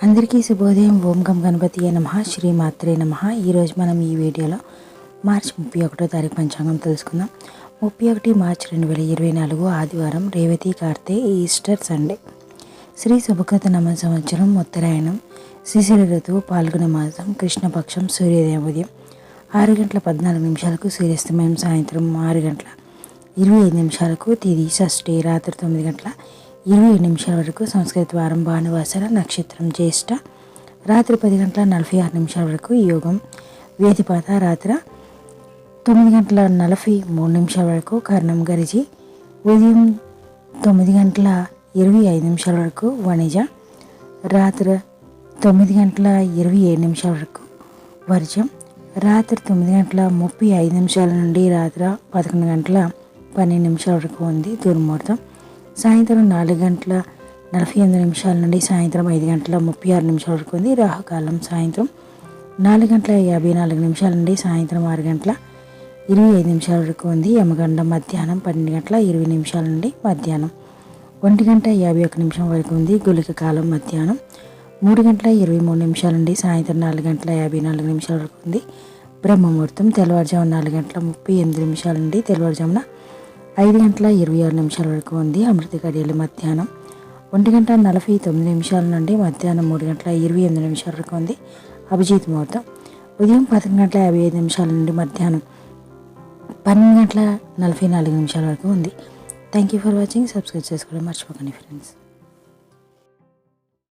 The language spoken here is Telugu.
అందరికీ శుభోదయం. ఓం గం గణపతియే నమః. శ్రీమాత్రే నమః. ఈరోజు మనం ఈ వీడియోలో మార్చి 31వ తారీఖు పంచాంగం తెలుసుకుందాం. 31 మార్చి 2024 ఆదివారం, రేవతి కార్తె, ఈస్టర్ సండే. శ్రీ శుభకృత నామ సంవత్సరం, ఉత్తరాయణం, శిశిర ఋతువు, పాల్గొన మాసం, కృష్ణపక్షం, సూర్యోదయం ఉదయం 6:14 సూర్యాస్తమయం సాయంత్రం 6:25 తిథి షష్ఠి రాత్రి 9:27 వరకు, సంస్కృత వారం భానువాసర, నక్షత్రం జ్యేష్ఠ, రాత్రి 10:46 వరకు, యోగం వేదిపాత, రాత్రి 9:43 వరకు, కర్ణం గరిజి, ఉదయం 9:25 వరకు, వణిజ, రాత్రి 9:27 వరకు, వర్జం, రాత్రి 9:35 నుండి రాత్రి 11:12 వరకు ఉంది. దుర్ముహూర్తం సాయంత్రం 4:48 నుండి సాయంత్రం 5:36 వరకు ఉంది. రాహుకాలం సాయంత్రం 4:54 నుండి సాయంత్రం 6:25 వరకు ఉంది. యమగండం మధ్యాహ్నం 12:20 నుండి మధ్యాహ్నం 1:51 వరకు ఉంది. గుళిక కాలం మధ్యాహ్నం 3:23 నుండి సాయంత్రం 4:54 వరకు ఉంది. బ్రహ్మముహూర్తం తెల్లవారుజామున 4:38 నుండి తెల్లవారుజామున 5:26 వరకు ఉంది. అమృత గడియలు మధ్యాహ్నం 1:49 నుండి మధ్యాహ్నం 3:28 వరకు ఉంది. అభిజిత్ ముహూర్తం ఉదయం 10:55 నుండి మధ్యాహ్నం 12:44 వరకు ఉంది. Thank you for watching. Subscribe చేసుకోవడం మర్చిపోకండి ఫ్రెండ్స్.